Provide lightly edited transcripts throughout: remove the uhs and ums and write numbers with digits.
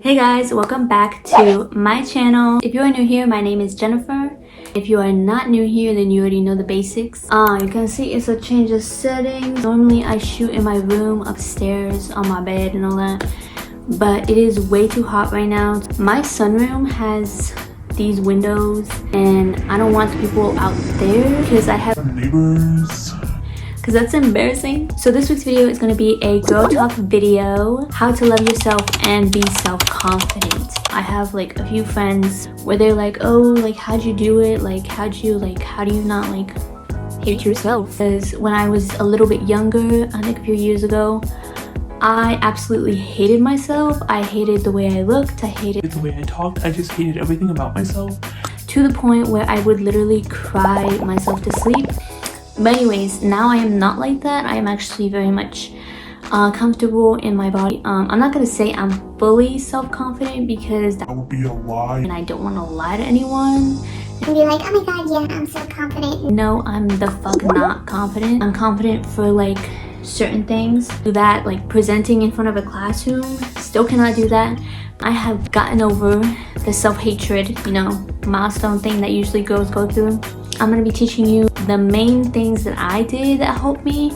Hey guys, welcome back to my channel. If you are new here, my name is Jennifer. If you are not new here, then you already know the basics. You can see it's a change of settings. Normally I shoot in my room upstairs on my bed and all that, but it is way too hot right now. My sunroom has these windows and I don't want the people out there because I have neighbors. Because that's embarrassing. So this week's video is going to be a girl talk video, how to love yourself and be self-confident. I have like a few friends where they're like, oh, like how'd you do it, like how do you not like hate yourself? Because when I was a little bit younger, I think a few years ago, I absolutely hated myself. I hated the way I looked, I hated the way I talked, I just hated everything about myself, to the point where I would literally cry myself to sleep. But anyways, now I am not like that. I am actually very much comfortable in my body. I'm not gonna say I'm fully self-confident because that would be a lie, and I don't want to lie to anyone and be like, oh my god, yeah, I'm so confident. No, I'm the fuck not confident. I'm confident for like certain things. Do that, like presenting in front of a classroom, still cannot do that. I have gotten over the self-hatred, you know, milestone thing that usually girls go through. I'm gonna be teaching you the main things that I did that helped me.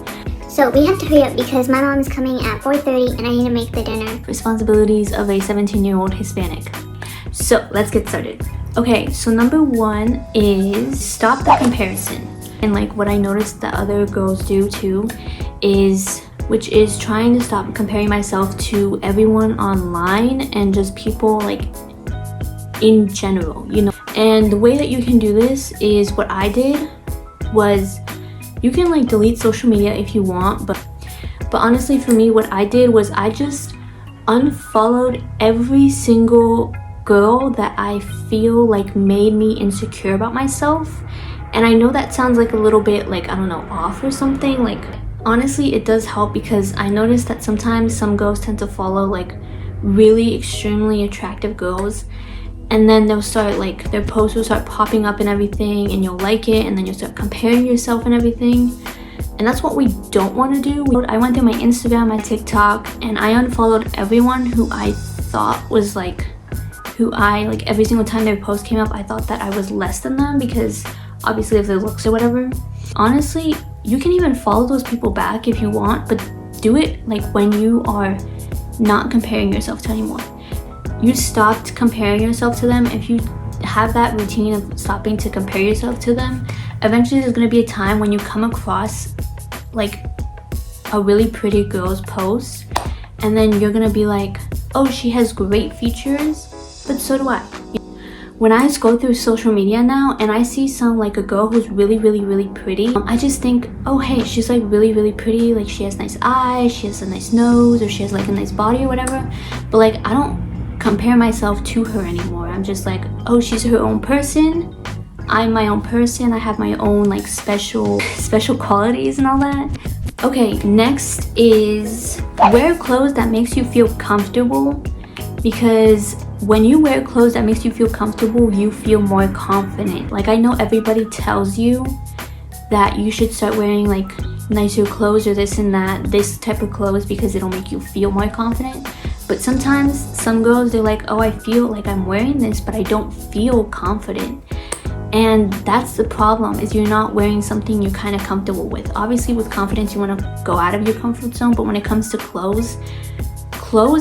So we have to hurry up because my mom is coming at 4:30 and I need to make the dinner. Responsibilities of a 17-year-old Hispanic. So let's get started. Okay, so number one is stop the comparison. And like what I noticed that other girls do too is, which is trying to stop comparing myself to everyone online and just people like in general, you know. And the way that you can do this is, what I did was, you can like delete social media if you want, but honestly for me, what I did was I just unfollowed every single girl that I feel like made me insecure about myself. And I know that sounds like a little bit like, I don't know, off or something. Like honestly it does help, because I noticed that sometimes some girls tend to follow like really extremely attractive girls, and then they'll start like, their posts will start popping up and everything, and you'll like it, and then you'll start comparing yourself and everything. And that's what we don't want to do. I went through my Instagram, my TikTok, and I unfollowed everyone who I thought was like, like every single time their post came up, I thought that I was less than them because obviously of their looks or whatever. Honestly, you can even follow those people back if you want, but do it like when you are not comparing yourself to anyone. You stopped comparing yourself to them. If you have that routine of stopping to compare yourself to them, eventually there's going to be a time when you come across like a really pretty girl's post, and then you're going to be like, oh, she has great features, but so do I. When I scroll through social media now and I see some like a girl who's really pretty, I just think, oh hey, she's like really pretty, like she has nice eyes, she has a nice nose, or she has like a nice body or whatever. But like I don't compare myself to her anymore. I'm just like, oh, she's her own person, I'm my own person, I have my own like special qualities and all that. Okay, next is wear clothes that makes you feel comfortable, because when you wear clothes that makes you feel comfortable, you feel more confident. Like I know everybody tells you that you should start wearing like nicer clothes or this and that, this type of clothes, because it'll make you feel more confident. But sometimes some girls, they're like, oh, I feel like I'm wearing this, but I don't feel confident. And that's the problem, is you're not wearing something you're kind of comfortable with. Obviously with confidence, you want to go out of your comfort zone, but when it comes to clothes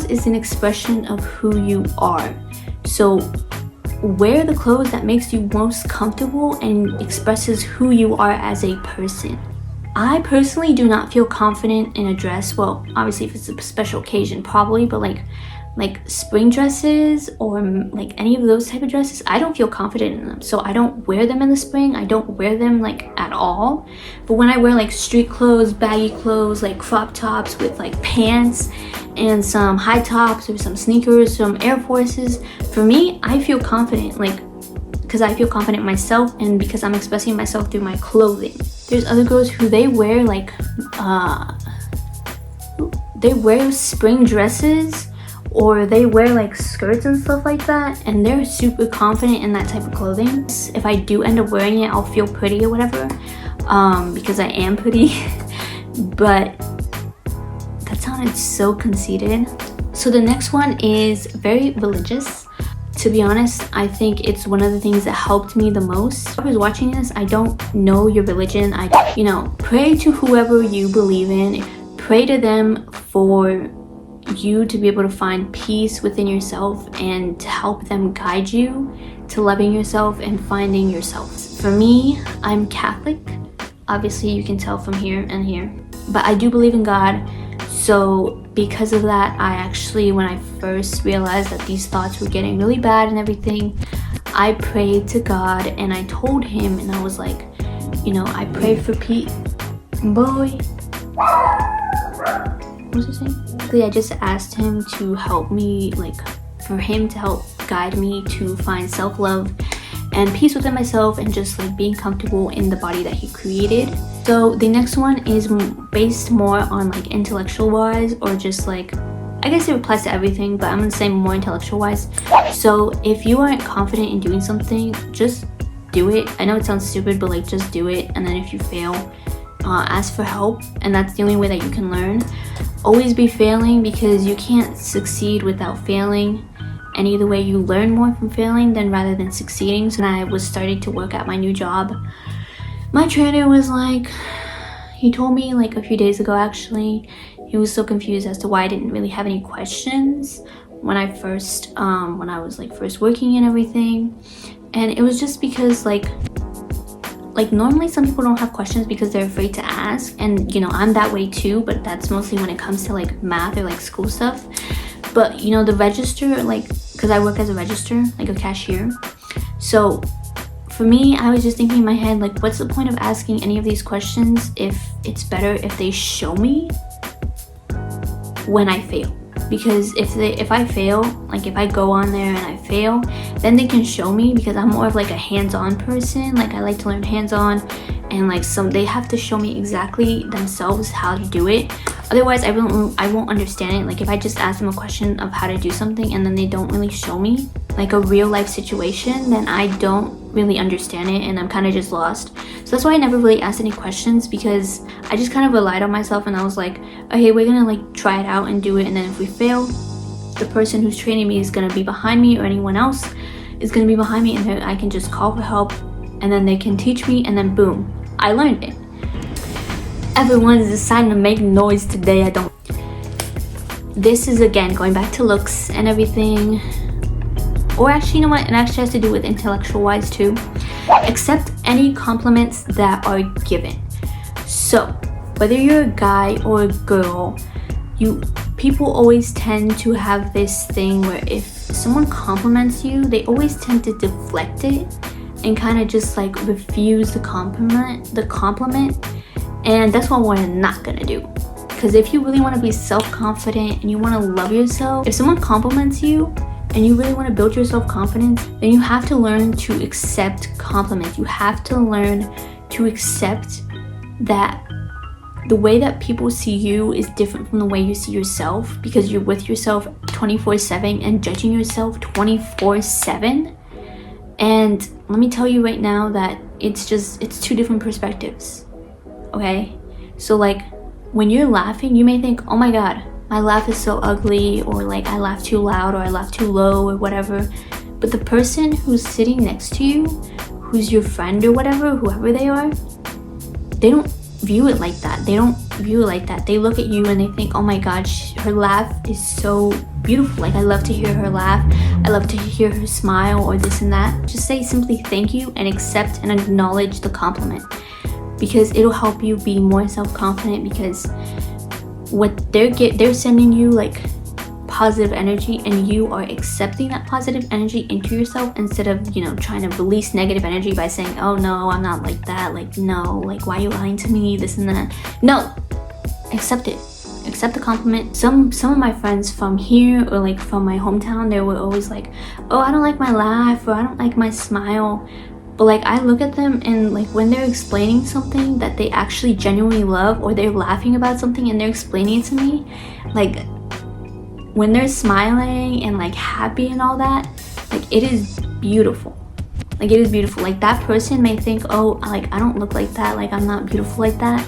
is an expression of who you are. So wear the clothes that makes you most comfortable and expresses who you are as a person. I personally do not feel confident in a dress. Well, obviously if it's a special occasion probably, but like spring dresses or like any of those type of dresses, I don't feel confident in them. So I don't wear them in the spring. I don't wear them like at all. But when I wear like street clothes, baggy clothes, like crop tops with like pants and some high tops or some sneakers, some Air Forces, for me, I feel confident, like because I feel confident myself and because I'm expressing myself through my clothing. There's other girls who they wear like they wear spring dresses, or they wear like skirts and stuff like that, and they're super confident in that type of clothing. If I do end up wearing it, I'll feel pretty or whatever, because I am pretty. But that sounded so conceited. So the next one is very religious. To be honest, I think it's one of the things that helped me the most. I was watching this, I don't know your religion. Pray to whoever you believe in. Pray to them for you to be able to find peace within yourself and to help them guide you to loving yourself and finding yourself. For me, I'm Catholic. Obviously, you can tell from here and here. But I do believe in God. So because of that, I actually, when I first realized that these thoughts were getting really bad and everything, I prayed to God and I told him, and I was like, I prayed for Pete. Boy. What was I saying? I just asked him to help me, for him to help guide me to find self-love and peace within myself and just being comfortable in the body that he created. So the next one is based more on intellectual wise, or just I guess it applies to everything, but I'm gonna say more intellectual wise. So if you aren't confident in doing something, just do it. I know it sounds stupid, but just do it. And then if you fail, ask for help, and that's the only way that you can learn. Always be failing, because you can't succeed without failing. And either way, you learn more from failing rather than succeeding. So when I was starting to work at my new job, my trainer was he told me a few days ago actually, he was so confused as to why I didn't really have any questions when I first, when I was first working and everything. And it was just because normally some people don't have questions because they're afraid to ask. And I'm that way too, but that's mostly when it comes to math or school stuff. But the register, because I work as a register, a cashier. So for me, I was just thinking in my head, what's the point of asking any of these questions if it's better if they show me when I fail? Because if I fail, if I go on there and I fail, then they can show me, because I'm more of a hands-on person. I like to learn hands-on, and they have to show me exactly themselves how to do it. Otherwise, I won't understand it. If I just ask them a question of how to do something and then they don't really show me a real life situation, then I don't really understand it and I'm kind of just lost. So that's why I never really asked any questions, because I just kind of relied on myself, and I was like, okay, we're gonna try it out and do it, and then if we fail, the person who's training me is gonna be behind me, or anyone else is gonna be behind me, and then I can just call for help, and then they can teach me, and then boom, I learned it. Everyone's deciding to make noise today. This is again going back to looks and everything. Or actually, you know what? It actually has to do with intellectual wise too. Accept any compliments that are given. So whether you're a guy or a girl, people always tend to have this thing where if someone compliments you, they always tend to deflect it and kind of just refuse the compliment. And that's what we're not gonna do. Because if you really want to be self-confident and you want to love yourself, if someone compliments you and you really want to build your self-confidence, then you have to learn to accept compliments. You have to learn to accept that the way that people see you is different from the way you see yourself, because you're with yourself 24/7 and judging yourself 24/7. And let me tell you right now that it's two different perspectives. Okay, so when you're laughing, you may think, oh my god, my laugh is so ugly, or I laugh too loud, or I laugh too low, or whatever. But the person who's sitting next to you, who's your friend or whatever, whoever they are, they don't view it like that. They don't view it like that. They look at you and they think, oh my god, her laugh is so beautiful. I love to hear her laugh. I love to hear her smile, or this and that. Just say simply thank you and accept and acknowledge the compliment, because it'll help you be more self-confident, because what they're sending you positive energy, and you are accepting that positive energy into yourself, instead of trying to release negative energy by saying, oh no, I'm not like that, no, why are you lying to me, this and that. No, accept it. Accept the compliment. Some of my friends from here, or from my hometown, they were always oh, I don't like my laugh, or I don't like my smile. But I look at them, and when they're explaining something that they actually genuinely love, or they're laughing about something and they're explaining it to me, when they're smiling and happy and all that, it is beautiful. It is beautiful. That person may think, oh, I don't look like that, I'm not beautiful like that.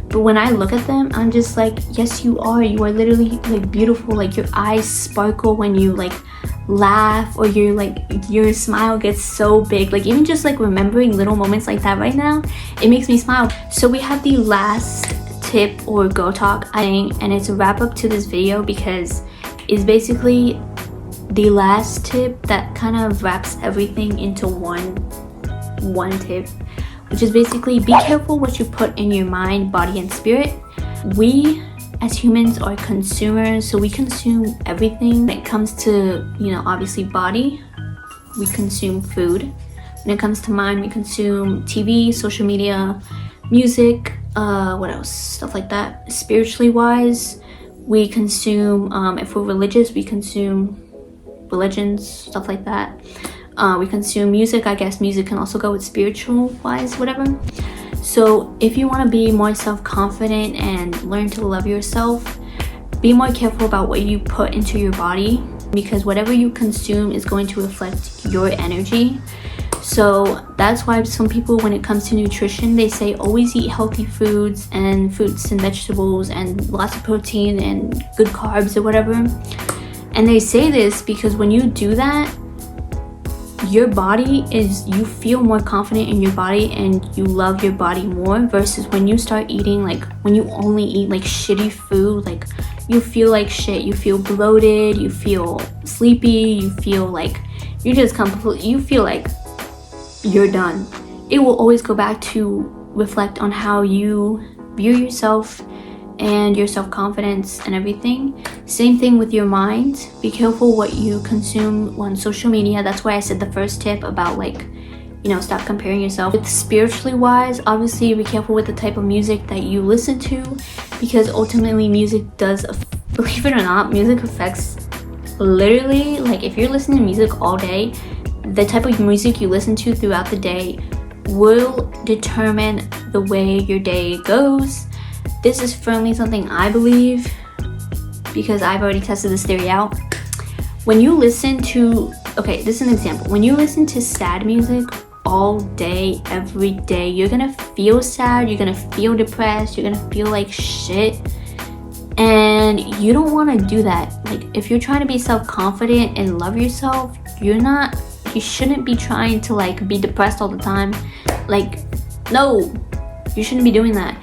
But when I look at them, I'm just like, yes, you are literally like beautiful. Like your eyes sparkle when you like laugh, or your smile gets so big. Like even just like remembering little moments like that right now, it makes me smile. So we have the last tip or go talk, I think, and it's a wrap up to this video because it's basically the last tip that kind of wraps everything into one tip, which is basically be careful what you put in your mind, body, and spirit. We as humans are consumers, so we consume everything. When it comes to, you know, obviously body, we consume food. When it comes to mind, we consume TV, social media, music, what else, stuff like that. Spiritually wise, we consume, if we're religious, we consume religions, stuff like that. We consume music. I guess music can also go with spiritual wise, whatever. So if you want to be more self-confident and learn to love yourself, be more careful about what you put into your body, because whatever you consume is going to reflect your energy. So that's why some people, when it comes to nutrition, they say always eat healthy foods and fruits and vegetables and lots of protein and good carbs or whatever. And they say this because when you do that, your body is, you feel more confident in your body and you love your body more, versus when you start eating, like when you only eat like shitty food, like you feel like shit, you feel bloated, you feel sleepy, you feel like you just completely, you feel like you're done. It will always go back to reflect on how you view yourself and your self-confidence and everything. Same thing with your mind. Be careful what you consume on social media. That's why I said the first tip about, like, you know, stop comparing yourself. With spiritually wise, obviously be careful with the type of music that you listen to, because ultimately music does, believe it or not, music affects literally, like if you're listening to music all day, the type of music you listen to throughout the day will determine the way your day goes. This is firmly something I believe, because I've already tested this theory out. When you listen to, okay, this is an example. When you listen to sad music all day, every day, you're gonna feel sad, you're gonna feel depressed, you're gonna feel like shit. And you don't wanna do that. Like, if you're trying to be self-confident and love yourself, you shouldn't be trying to like be depressed all the time. Like, no, you shouldn't be doing that.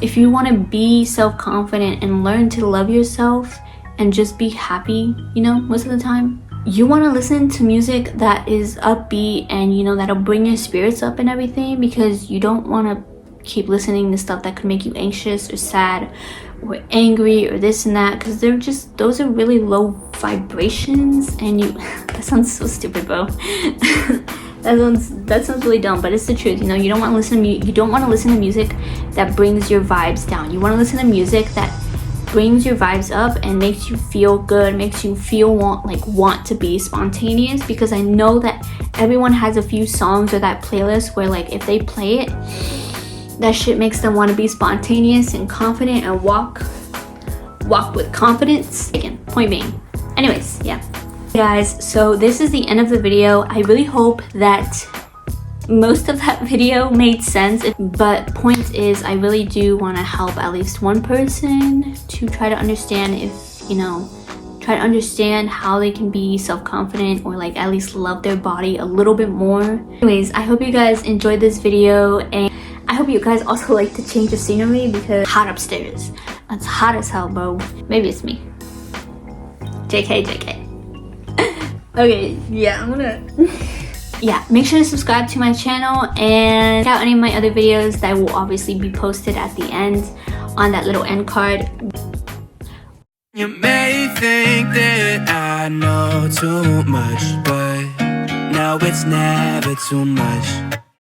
If you want to be self-confident and learn to love yourself and just be happy, you know, most of the time, you want to listen to music that is upbeat and, you know, that'll bring your spirits up and everything, because you don't want to keep listening to stuff that could make you anxious or sad or angry or this and that, because those are really low vibrations. And you that sounds so stupid, bro. That sounds really dumb, but it's the truth. You know, you don't want to listen to music that brings your vibes down. You want to listen to music that brings your vibes up and makes you feel good, makes you feel want to be spontaneous. Because I know that everyone has a few songs or that playlist where, like, if they play it, that shit makes them want to be spontaneous and confident and walk with confidence. Again, point being. Anyways, yeah. Guys, so this is the end of the video. I really hope that most of that video made sense, but point is, I really do want to help at least one person to try to understand try to understand how they can be self-confident, or like at least love their body a little bit more. Anyways, I hope you guys enjoyed this video, and I hope you guys also like to change the scenery, because it's hot upstairs. It's hot as hell, bro. Maybe it's me. JK. Okay, yeah, I'm gonna yeah, make sure to subscribe to my channel and check out any of my other videos that will obviously be posted at the end on that little end card. You may think that I know too much, but no, it's never too much.